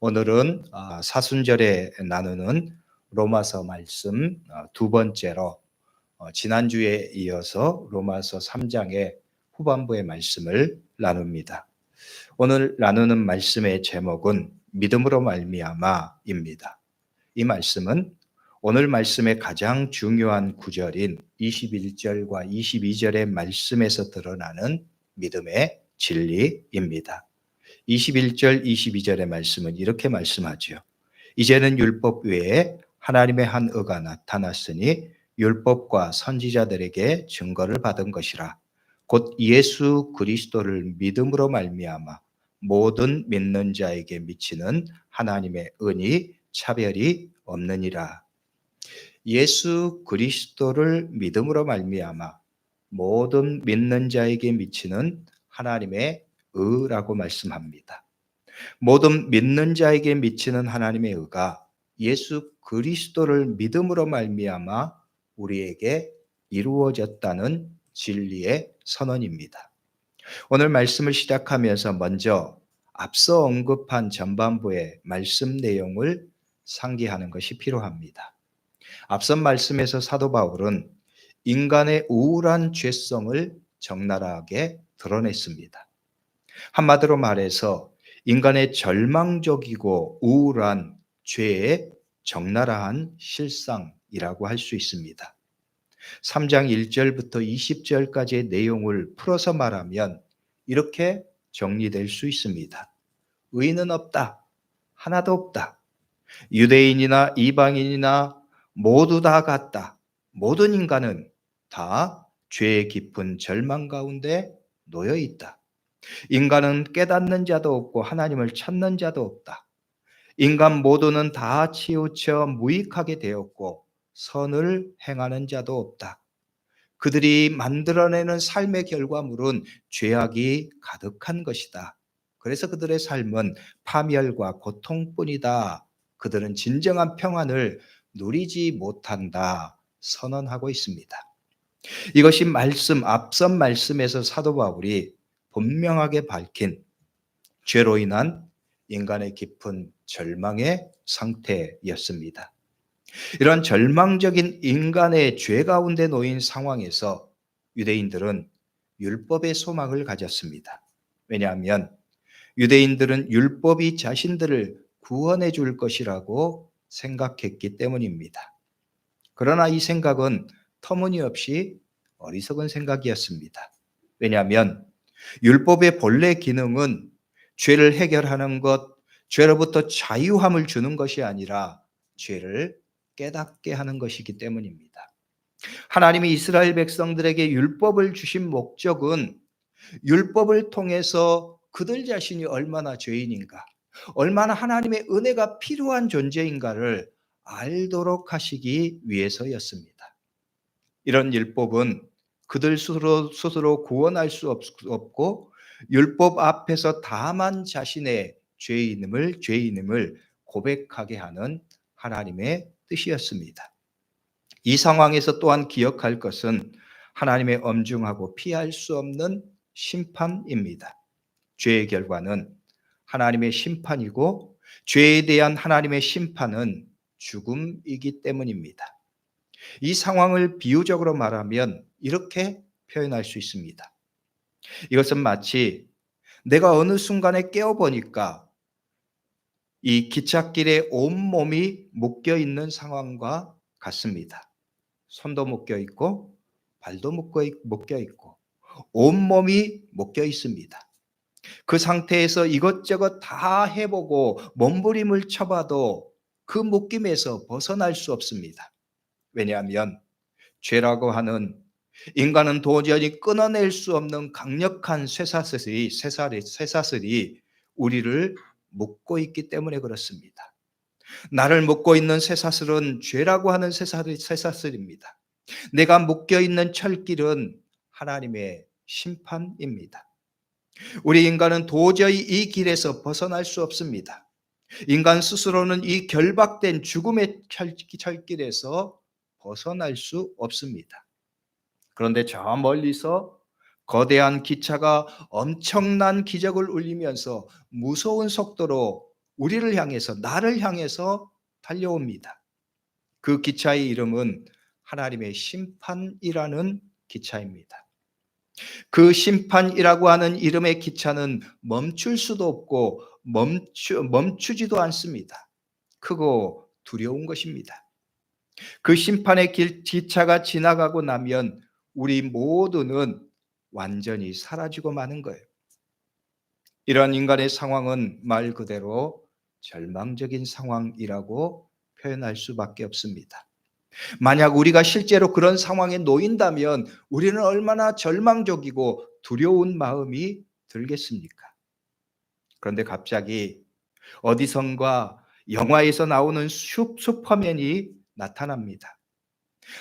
오늘은 사순절에 나누는 로마서 말씀 두 번째로 지난주에 이어서 로마서 3장의 후반부의 말씀을 나눕니다. 오늘 나누는 말씀의 제목은 믿음으로 말미암아입니다. 이 말씀은 오늘 말씀의 가장 중요한 구절인 21절과 22절의 말씀에서 드러나는 믿음의 진리입니다. 21절, 22절의 말씀은 이렇게 말씀하죠. 이제는 율법 외에 하나님의 한 의가 나타났으니 율법과 선지자들에게 증거를 받은 것이라. 곧 예수 그리스도를 믿음으로 말미암아 모든 믿는 자에게 미치는 하나님의 은이 차별이 없느니라. 예수 그리스도를 믿음으로 말미암아 모든 믿는 자에게 미치는 하나님의 의라고 말씀합니다. 모든 믿는 자에게 미치는 하나님의 의가 예수 그리스도를 믿음으로 말미암아 우리에게 이루어졌다는 진리의 선언입니다. 오늘 말씀을 시작하면서 먼저 앞서 언급한 전반부의 말씀 내용을 상기하는 것이 필요합니다. 앞선 말씀에서 사도 바울은 인간의 우울한 죄성을 적나라하게 드러냈습니다. 한마디로 말해서 인간의 절망적이고 우울한 죄의 적나라한 실상이라고 할 수 있습니다. 3장 1절부터 20절까지의 내용을 풀어서 말하면 이렇게 정리될 수 있습니다. 의인은 없다. 하나도 없다. 유대인이나 이방인이나 모두 다 같다. 모든 인간은 다 죄의 깊은 절망 가운데 놓여 있다. 인간은 깨닫는 자도 없고 하나님을 찾는 자도 없다. 인간 모두는 다 치우쳐 무익하게 되었고 선을 행하는 자도 없다. 그들이 만들어내는 삶의 결과물은 죄악이 가득한 것이다. 그래서 그들의 삶은 파멸과 고통뿐이다. 그들은 진정한 평안을 누리지 못한다. 선언하고 있습니다. 이것이 앞선 말씀에서 사도 바울이 분명하게 밝힌 죄로 인한 인간의 깊은 절망의 상태였습니다. 이런 절망적인 인간의 죄 가운데 놓인 상황에서 유대인들은 율법의 소망을 가졌습니다. 왜냐하면 유대인들은 율법이 자신들을 구원해 줄 것이라고 생각했기 때문입니다. 그러나 이 생각은 터무니없이 어리석은 생각이었습니다. 왜냐하면 율법의 본래 기능은 죄를 해결하는 것, 죄로부터 자유함을 주는 것이 아니라 죄를 깨닫게 하는 것이기 때문입니다. 하나님이 이스라엘 백성들에게 율법을 주신 목적은 율법을 통해서 그들 자신이 얼마나 죄인인가, 얼마나 하나님의 은혜가 필요한 존재인가를 알도록 하시기 위해서였습니다. 이런 율법은 그들 스스로 구원할 수 없고 율법 앞에서 다만 자신의 죄인임을 고백하게 하는 하나님의 뜻이었습니다. 이 상황에서 또한 기억할 것은 하나님의 엄중하고 피할 수 없는 심판입니다. 죄의 결과는 하나님의 심판이고 죄에 대한 하나님의 심판은 죽음이기 때문입니다. 이 상황을 비유적으로 말하면 이렇게 표현할 수 있습니다. 이것은 마치 내가 어느 순간에 깨어보니까 이 기찻길에 온몸이 묶여 있는 상황과 같습니다. 손도 묶여 있고 발도 묶여 있고 온몸이 묶여 있습니다. 그 상태에서 이것저것 다 해보고 몸부림을 쳐봐도 그 묶임에서 벗어날 수 없습니다. 왜냐하면 죄라고 하는 인간은 도저히 끊어낼 수 없는 강력한 쇠사슬이 우리를 묶고 있기 때문에 그렇습니다. 나를 묶고 있는 쇠사슬은 죄라고 하는 쇠사슬입니다. 내가 묶여 있는 철길은 하나님의 심판입니다. 우리 인간은 도저히 이 길에서 벗어날 수 없습니다. 인간 스스로는 이 결박된 죽음의 철길에서 벗어날 수 없습니다. 그런데 저 멀리서 거대한 기차가 엄청난 기적을 울리면서 무서운 속도로 우리를 향해서, 나를 향해서 달려옵니다. 그 기차의 이름은 하나님의 심판이라는 기차입니다. 그 심판이라고 하는 이름의 기차는 멈출 수도 없고 멈추지도 않습니다. 크고 두려운 것입니다. 그 심판의 기차가 지나가고 나면 우리 모두는 완전히 사라지고 마는 거예요. 이러한 인간의 상황은 말 그대로 절망적인 상황이라고 표현할 수밖에 없습니다. 만약 우리가 실제로 그런 상황에 놓인다면 우리는 얼마나 절망적이고 두려운 마음이 들겠습니까? 그런데 갑자기 어디선가 영화에서 나오는 슈퍼맨이 나타납니다.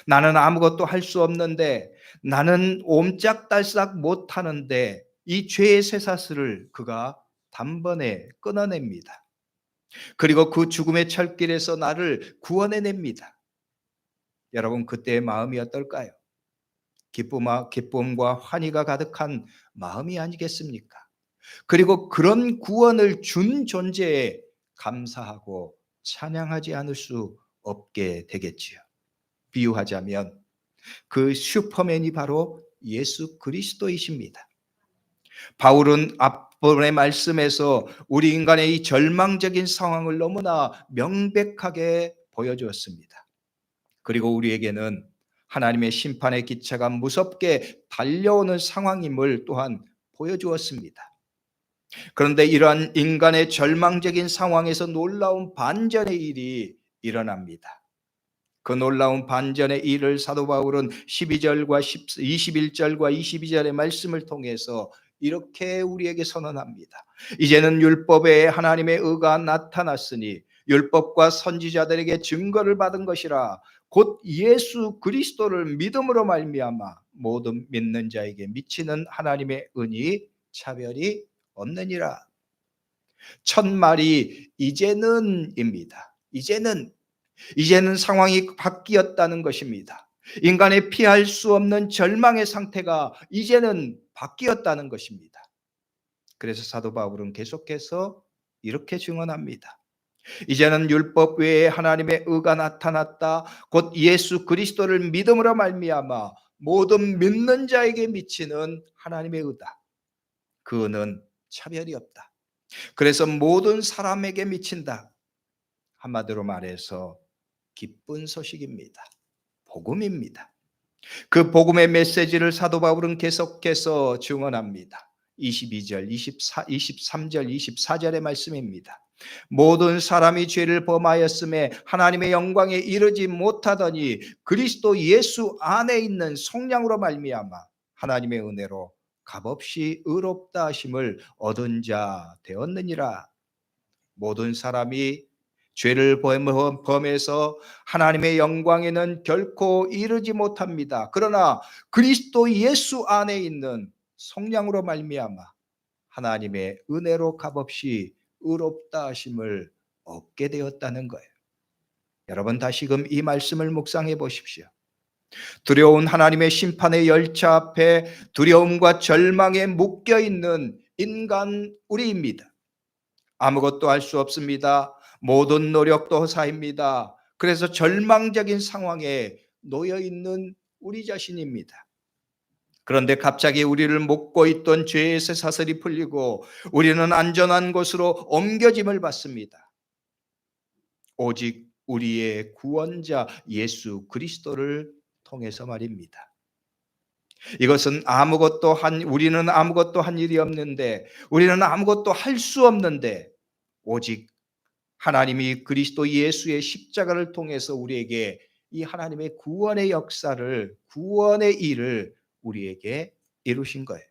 나는 아무것도 할 수 없는데, 나는 옴짝달싹 못하는데, 이 죄의 쇠사슬을 그가 단번에 끊어냅니다. 그리고 그 죽음의 철길에서 나를 구원해냅니다. 여러분, 그때의 마음이 어떨까요? 기쁨과 환희가 가득한 마음이 아니겠습니까? 그리고 그런 구원을 준 존재에 감사하고 찬양하지 않을 수 없게 되겠지요. 비유하자면 그 슈퍼맨이 바로 예수 그리스도이십니다. 바울은 앞번의 말씀에서 우리 인간의 이 절망적인 상황을 너무나 명백하게 보여주었습니다. 그리고 우리에게는 하나님의 심판의 기차가 무섭게 달려오는 상황임을 또한 보여주었습니다. 그런데 이러한 인간의 절망적인 상황에서 놀라운 반전의 일이 일어납니다. 그 놀라운 반전의 일을 사도 바울은 12절과 21절과 22절의 말씀을 통해서 이렇게 우리에게 선언합니다. 이제는 율법에 하나님의 의가 나타났으니 율법과 선지자들에게 증거를 받은 것이라 곧 예수 그리스도를 믿음으로 말미암아 모든 믿는 자에게 미치는 하나님의 은이 차별이 없느니라. 첫 말이 이제는입니다. 이제는 상황이 바뀌었다는 것입니다. 인간의 피할 수 없는 절망의 상태가 이제는 바뀌었다는 것입니다. 그래서 사도 바울은 계속해서 이렇게 증언합니다. 이제는 율법 외에 하나님의 의가 나타났다. 곧 예수 그리스도를 믿음으로 말미암아 모든 믿는 자에게 미치는 하나님의 의다. 그 의는 차별이 없다. 그래서 모든 사람에게 미친다. 한마디로 말해서 기쁜 소식입니다. 복음입니다. 그 복음의 메시지를 사도 바울은 계속해서 증언합니다. 22절, 23절, 24절의 말씀입니다. 모든 사람이 죄를 범하였음에 하나님의 영광에 이르지 못하더니 그리스도 예수 안에 있는 속량으로 말미암아 하나님의 은혜로 값없이 의롭다 하심을 얻은 자 되었느니라. 모든 사람이 죄를 범해서 하나님의 영광에는 결코 이르지 못합니다. 그러나 그리스도 예수 안에 있는 속량으로 말미암아 하나님의 은혜로 값없이 의롭다 하심을 얻게 되었다는 거예요. 여러분 다시금 이 말씀을 묵상해 보십시오. 두려운 하나님의 심판의 열차 앞에 두려움과 절망에 묶여 있는 인간 우리입니다. 아무것도 할 수 없습니다. 모든 노력도 허사입니다. 그래서 절망적인 상황에 놓여 있는 우리 자신입니다. 그런데 갑자기 우리를 묶고 있던 죄의 쇠사슬이 풀리고 우리는 안전한 곳으로 옮겨짐을 받습니다. 오직 우리의 구원자 예수 그리스도를 통해서 말입니다. 이것은 우리는 아무것도 한 일이 없는데, 우리는 아무것도 할 수 없는데 오직 하나님이 그리스도 예수의 십자가를 통해서 우리에게 이 하나님의 구원의 역사를, 구원의 일을 우리에게 이루신 거예요.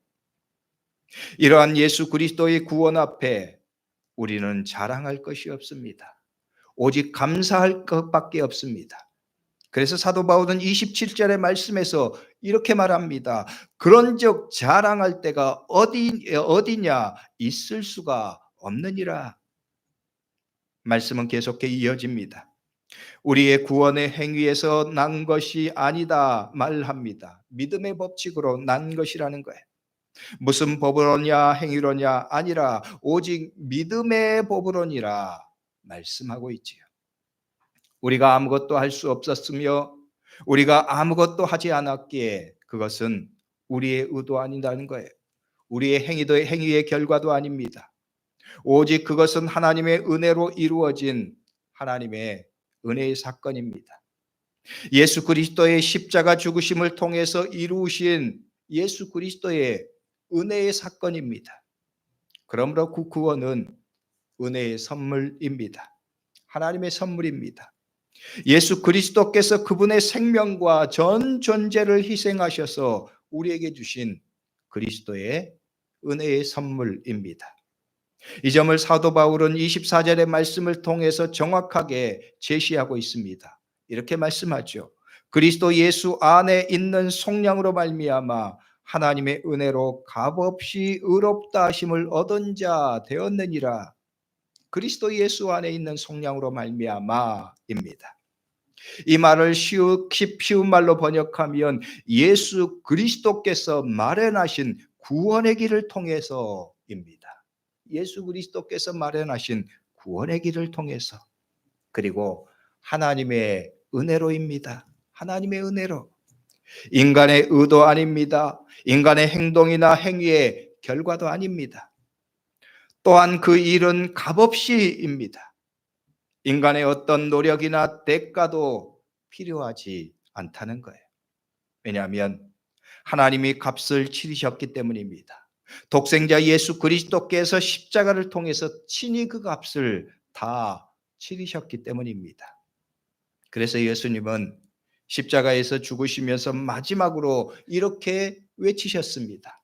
이러한 예수 그리스도의 구원 앞에 우리는 자랑할 것이 없습니다. 오직 감사할 것밖에 없습니다. 그래서 사도 바울은 27절의 말씀에서 이렇게 말합니다. 그런즉 자랑할 때가 어디냐 있을 수가 없느니라. 말씀은 계속해 이어집니다. 우리의 구원의 행위에서 난 것이 아니다 말합니다. 믿음의 법칙으로 난 것이라는 거예요. 무슨 법으로냐 행위로냐 아니라 오직 믿음의 법으로니라 말씀하고 있지요. 우리가 아무것도 할 수 없었으며 우리가 아무것도 하지 않았기에 그것은 우리의 의도 아니라는 거예요. 우리의 행위의 결과도 아닙니다. 오직 그것은 하나님의 은혜로 이루어진 하나님의 은혜의 사건입니다. 예수 그리스도의 십자가 죽으심을 통해서 이루신 예수 그리스도의 은혜의 사건입니다. 그러므로 그 구원은 은혜의 선물입니다. 하나님의 선물입니다. 예수 그리스도께서 그분의 생명과 전 존재를 희생하셔서 우리에게 주신 그리스도의 은혜의 선물입니다. 이 점을 사도 바울은 24절의 말씀을 통해서 정확하게 제시하고 있습니다. 이렇게 말씀하죠. 그리스도 예수 안에 있는 속량으로 말미암아 하나님의 은혜로 값없이 의롭다 하심을 얻은 자 되었느니라. 그리스도 예수 안에 있는 속량으로 말미암아입니다. 이 말을 쉬운 말로 번역하면 예수 그리스도께서 마련하신 구원의 길을 통해서입니다. 예수 그리스도께서 마련하신 구원의 길을 통해서, 그리고 하나님의 은혜로입니다. 하나님의 은혜로. 인간의 의도 아닙니다. 인간의 행동이나 행위의 결과도 아닙니다. 또한 그 일은 값없이입니다. 인간의 어떤 노력이나 대가도 필요하지 않다는 거예요. 왜냐하면 하나님이 값을 치르셨기 때문입니다. 독생자 예수 그리스도께서 십자가를 통해서 친히 그 값을 다 치르셨기 때문입니다. 그래서 예수님은 십자가에서 죽으시면서 마지막으로 이렇게 외치셨습니다.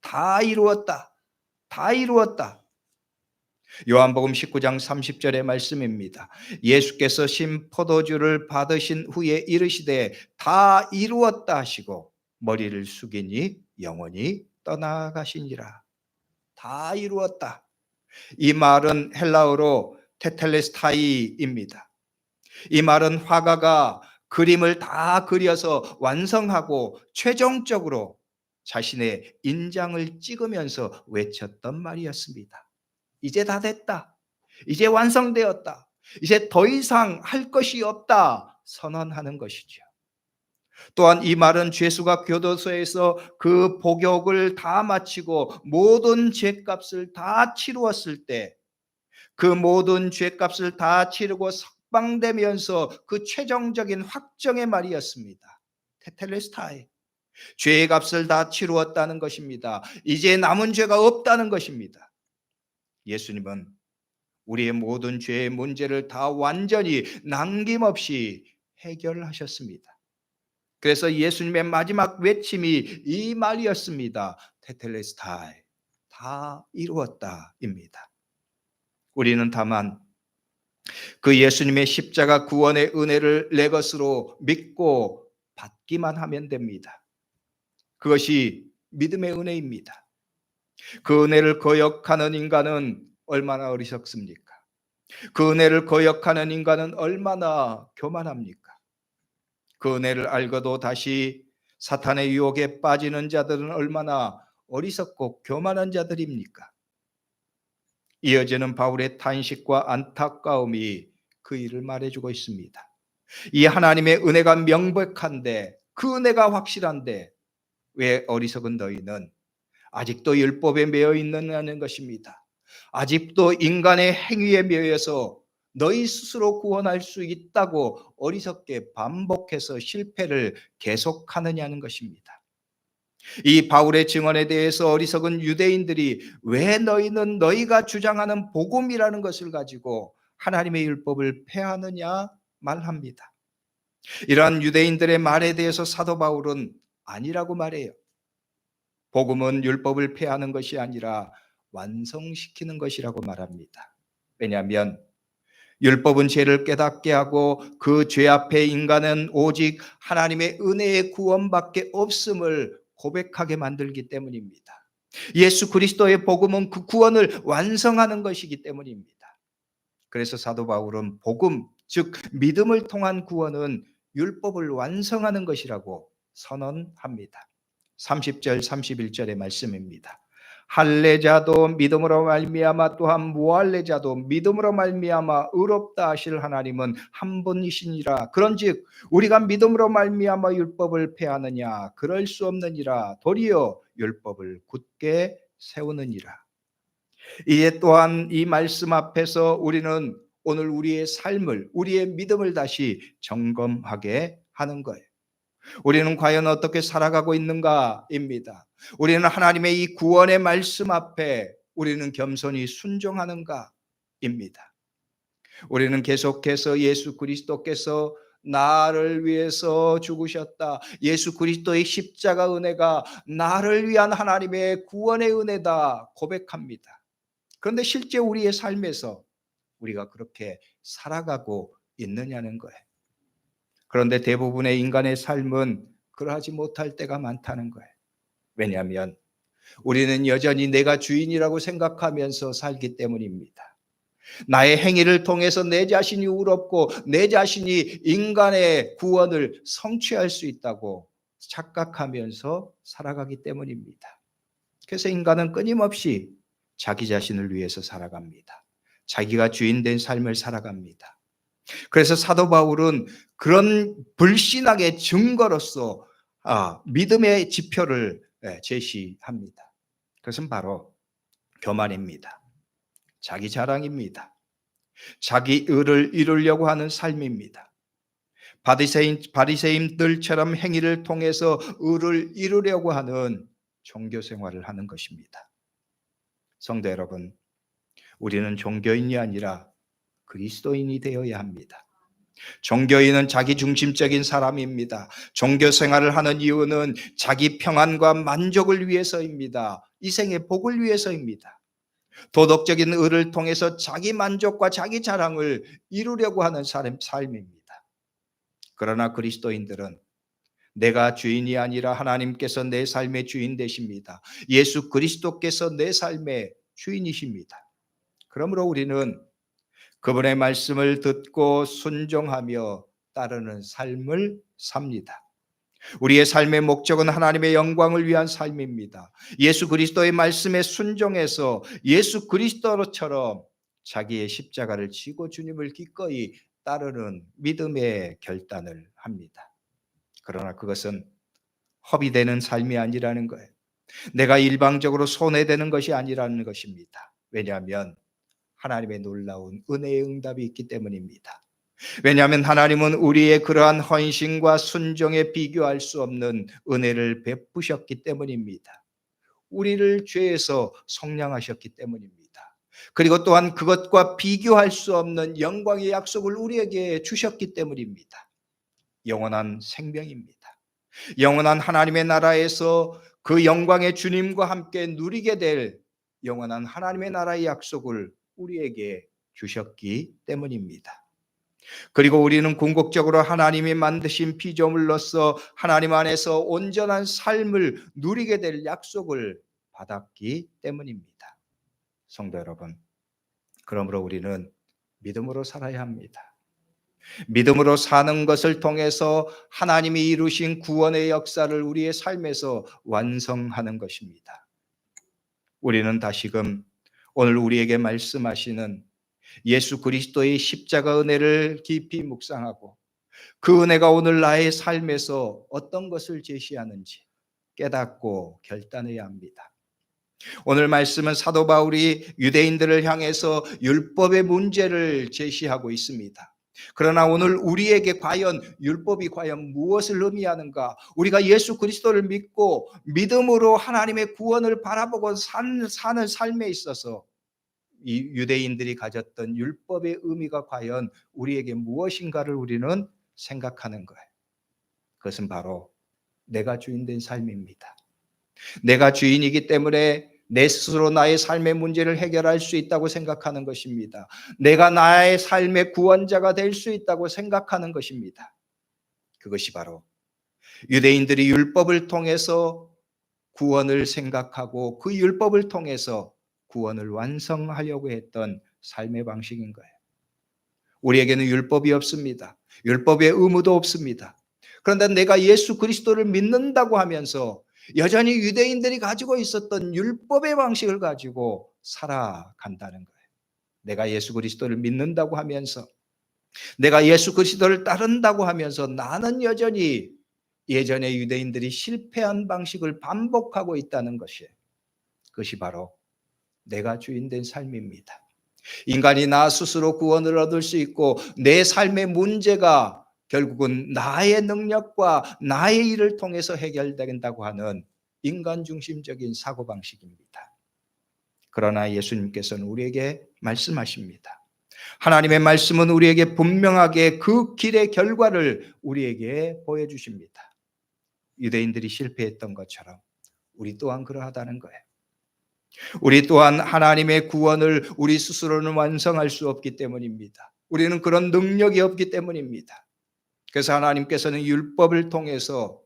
다 이루었다. 다 이루었다. 요한복음 19장 30절의 말씀입니다. 예수께서 신 포도주를 받으신 후에 이르시되 다 이루었다 하시고 머리를 숙이니 영원히 떠나가시니라. 다 이루었다. 이 말은 헬라어로 테텔레스타이입니다. 이 말은 화가가 그림을 다 그려서 완성하고 최종적으로 자신의 인장을 찍으면서 외쳤던 말이었습니다. 이제 다 됐다. 이제 완성되었다. 이제 더 이상 할 것이 없다 선언하는 것이죠. 또한 이 말은 죄수가 교도소에서 그 복역을 다 마치고 모든 죄값을 다 치루었을 때, 그 모든 죄값을 다 치르고 석방되면서 그 최종적인 확정의 말이었습니다. 테텔레스타이. 죄의 값을 다 치루었다는 것입니다. 이제 남은 죄가 없다는 것입니다. 예수님은 우리의 모든 죄의 문제를 다 완전히 남김없이 해결하셨습니다. 그래서 예수님의 마지막 외침이 이 말이었습니다. 테텔레스타이. 다 이루었다입니다. 우리는 다만 그 예수님의 십자가 구원의 은혜를 내 것으로 믿고 받기만 하면 됩니다. 그것이 믿음의 은혜입니다. 그 은혜를 거역하는 인간은 얼마나 어리석습니까? 그 은혜를 거역하는 인간은 얼마나 교만합니까? 그 은혜를 알고도 다시 사탄의 유혹에 빠지는 자들은 얼마나 어리석고 교만한 자들입니까? 이어지는 바울의 탄식과 안타까움이 그 일을 말해주고 있습니다. 이 하나님의 은혜가 명백한데, 그 은혜가 확실한데 왜 어리석은 너희는 아직도 율법에 매여 있느냐는 것입니다. 아직도 인간의 행위에 매여서 너희 스스로 구원할 수 있다고 어리석게 반복해서 실패를 계속하느냐는 것입니다. 이 바울의 증언에 대해서 어리석은 유대인들이 왜 너희는 너희가 주장하는 복음이라는 것을 가지고 하나님의 율법을 폐하느냐 말합니다. 이러한 유대인들의 말에 대해서 사도 바울은 아니라고 말해요. 복음은 율법을 폐하는 것이 아니라 완성시키는 것이라고 말합니다. 왜냐하면 율법은 죄를 깨닫게 하고 그 죄 앞에 인간은 오직 하나님의 은혜의 구원밖에 없음을 고백하게 만들기 때문입니다. 예수 그리스도의 복음은 그 구원을 완성하는 것이기 때문입니다. 그래서 사도 바울은 복음, 즉 믿음을 통한 구원은 율법을 완성하는 것이라고 선언합니다. 30절 31절의 말씀입니다. 할례자도 믿음으로 말미암아 또한 무할례자도 믿음으로 말미암아 의롭다 하실 하나님은 한 분이시니라. 그런즉 우리가 믿음으로 말미암아 율법을 폐하느냐? 그럴 수 없느니라. 도리어 율법을 굳게 세우느니라. 이에 또한 이 말씀 앞에서 우리는 오늘 우리의 삶을, 우리의 믿음을 다시 점검하게 하는 거예요. 우리는 과연 어떻게 살아가고 있는가입니다. 우리는 하나님의 이 구원의 말씀 앞에 우리는 겸손히 순종하는가입니다. 우리는 계속해서 예수 그리스도께서 나를 위해서 죽으셨다. 예수 그리스도의 십자가 은혜가 나를 위한 하나님의 구원의 은혜다 고백합니다. 그런데 실제 우리의 삶에서 우리가 그렇게 살아가고 있느냐는 거예요. 그런데 대부분의 인간의 삶은 그러하지 못할 때가 많다는 거예요. 왜냐하면 우리는 여전히 내가 주인이라고 생각하면서 살기 때문입니다. 나의 행위를 통해서 내 자신이 의롭고 내 자신이 인간의 구원을 성취할 수 있다고 착각하면서 살아가기 때문입니다. 그래서 인간은 끊임없이 자기 자신을 위해서 살아갑니다. 자기가 주인 된 삶을 살아갑니다. 그래서 사도 바울은 그런 불신앙의 증거로서 믿음의 지표를 제시합니다. 그것은 바로 교만입니다. 자기 자랑입니다. 자기 의를 이루려고 하는 삶입니다. 바리새인들처럼 행위를 통해서 의를 이루려고 하는 종교 생활을 하는 것입니다. 성도 여러분, 우리는 종교인이 아니라 그리스도인이 되어야 합니다. 종교인은 자기 중심적인 사람입니다. 종교 생활을 하는 이유는 자기 평안과 만족을 위해서입니다. 이 생의 복을 위해서입니다. 도덕적인 의를 통해서 자기 만족과 자기 자랑을 이루려고 하는 삶입니다. 그러나 그리스도인들은 내가 주인이 아니라 하나님께서 내 삶의 주인 되십니다. 예수 그리스도께서 내 삶의 주인이십니다. 그러므로 우리는 그분의 말씀을 듣고 순종하며 따르는 삶을 삽니다. 우리의 삶의 목적은 하나님의 영광을 위한 삶입니다. 예수 그리스도의 말씀에 순종해서 예수 그리스도처럼 자기의 십자가를 지고 주님을 기꺼이 따르는 믿음의 결단을 합니다. 그러나 그것은 허비되는 삶이 아니라는 거예요. 내가 일방적으로 손해되는 것이 아니라는 것입니다. 왜냐하면 하나님의 놀라운 은혜의 응답이 있기 때문입니다. 왜냐하면 하나님은 우리의 그러한 헌신과 순종에 비교할 수 없는 은혜를 베푸셨기 때문입니다. 우리를 죄에서 속량하셨기 때문입니다. 그리고 또한 그것과 비교할 수 없는 영광의 약속을 우리에게 주셨기 때문입니다. 영원한 생명입니다. 영원한 하나님의 나라에서 그 영광의 주님과 함께 누리게 될 영원한 하나님의 나라의 약속을 우리에게 주셨기 때문입니다. 그리고 우리는 궁극적으로 하나님이 만드신 피조물로서 하나님 안에서 온전한 삶을 누리게 될 약속을 받았기 때문입니다. 성도 여러분, 그러므로 우리는 믿음으로 살아야 합니다. 믿음으로 사는 것을 통해서 하나님이 이루신 구원의 역사를 우리의 삶에서 완성하는 것입니다. 우리는 다시금 오늘 우리에게 말씀하시는 예수 그리스도의 십자가 은혜를 깊이 묵상하고 그 은혜가 오늘 나의 삶에서 어떤 것을 제시하는지 깨닫고 결단해야 합니다. 오늘 말씀은 사도 바울이 유대인들을 향해서 율법의 문제를 제시하고 있습니다. 그러나 오늘 우리에게 과연 율법이 과연 무엇을 의미하는가? 우리가 예수 그리스도를 믿고 믿음으로 하나님의 구원을 바라보고 사는 삶에 있어서 이 유대인들이 가졌던 율법의 의미가 과연 우리에게 무엇인가를 우리는 생각하는 거예요. 그것은 바로 내가 주인 된 삶입니다. 내가 주인이기 때문에 내 스스로 나의 삶의 문제를 해결할 수 있다고 생각하는 것입니다. 내가 나의 삶의 구원자가 될 수 있다고 생각하는 것입니다. 그것이 바로 유대인들이 율법을 통해서 구원을 생각하고 그 율법을 통해서 구원을 완성하려고 했던 삶의 방식인 거예요. 우리에게는 율법이 없습니다. 율법의 의무도 없습니다. 그런데 내가 예수 그리스도를 믿는다고 하면서 여전히 유대인들이 가지고 있었던 율법의 방식을 가지고 살아간다는 거예요. 내가 예수 그리스도를 믿는다고 하면서, 내가 예수 그리스도를 따른다고 하면서 나는 여전히 예전에 유대인들이 실패한 방식을 반복하고 있다는 것이에요. 그것이 바로 내가 주인된 삶입니다. 인간이 나 스스로 구원을 얻을 수 있고 내 삶의 문제가 결국은 나의 능력과 나의 일을 통해서 해결된다고 하는 인간 중심적인 사고방식입니다. 그러나 예수님께서는 우리에게 말씀하십니다. 하나님의 말씀은 우리에게 분명하게 그 길의 결과를 우리에게 보여주십니다. 유대인들이 실패했던 것처럼 우리 또한 그러하다는 거예요. 우리 또한 하나님의 구원을 우리 스스로는 완성할 수 없기 때문입니다. 우리는 그런 능력이 없기 때문입니다. 그래서 하나님께서는 율법을 통해서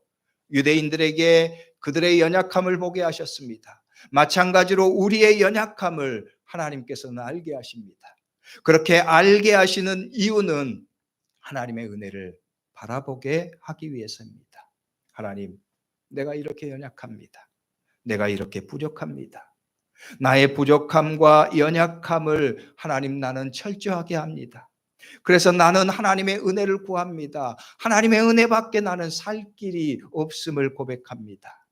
유대인들에게 그들의 연약함을 보게 하셨습니다. 마찬가지로 우리의 연약함을 하나님께서는 알게 하십니다. 그렇게 알게 하시는 이유는 하나님의 은혜를 바라보게 하기 위해서입니다. 하나님, 내가 이렇게 연약합니다. 내가 이렇게 부족합니다. 나의 부족함과 연약함을 하나님 나는 철저하게 합니다. 그래서 나는 하나님의 은혜를 구합니다. 하나님의 은혜밖에 나는 살 길이 없음을 고백합니다.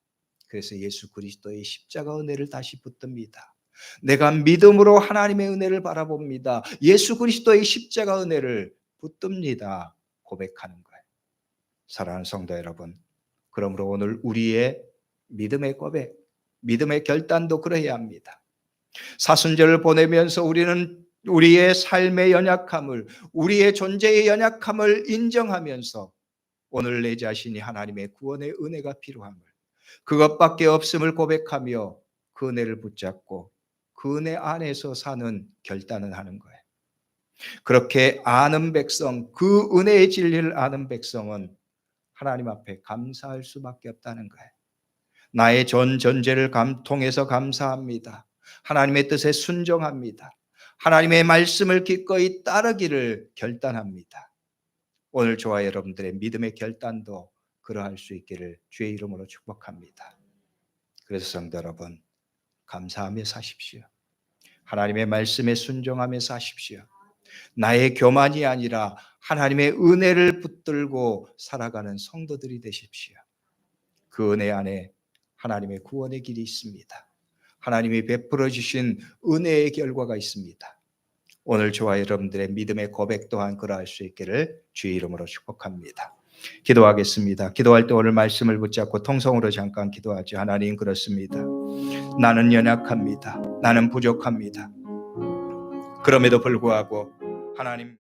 그래서 예수 그리스도의 십자가 은혜를 다시 붙듭니다. 내가 믿음으로 하나님의 은혜를 바라봅니다. 예수 그리스도의 십자가 은혜를 붙듭니다. 고백하는 거예요. 사랑하는 성도 여러분, 그러므로 오늘 우리의 믿음의 고백, 믿음의 결단도 그러해야 합니다. 사순절을 보내면서 우리는 우리의 삶의 연약함을, 우리의 존재의 연약함을 인정하면서 오늘 내 자신이 하나님의 구원의 은혜가 필요함을, 그것밖에 없음을 고백하며 그 은혜를 붙잡고 그 은혜 안에서 사는 결단을 하는 거예요. 그렇게 아는 백성, 그 은혜의 진리를 아는 백성은 하나님 앞에 감사할 수밖에 없다는 거예요. 나의 전제를 통해서 감사합니다. 하나님의 뜻에 순종합니다. 하나님의 말씀을 기꺼이 따르기를 결단합니다. 오늘 저와 여러분들의 믿음의 결단도 그러할 수 있기를 주의 이름으로 축복합니다. 그래서 성도 여러분, 감사하며 사십시오. 하나님의 말씀에 순종하며 사십시오. 나의 교만이 아니라 하나님의 은혜를 붙들고 살아가는 성도들이 되십시오. 그 은혜 안에 하나님의 구원의 길이 있습니다. 하나님이 베풀어 주신 은혜의 결과가 있습니다. 오늘 저와 여러분들의 믿음의 고백 또한 그러할 수 있기를 주의 이름으로 축복합니다. 기도하겠습니다. 기도할 때 오늘 말씀을 붙잡고 통성으로 잠깐 기도하죠. 하나님, 그렇습니다. 나는 연약합니다. 나는 부족합니다. 그럼에도 불구하고 하나님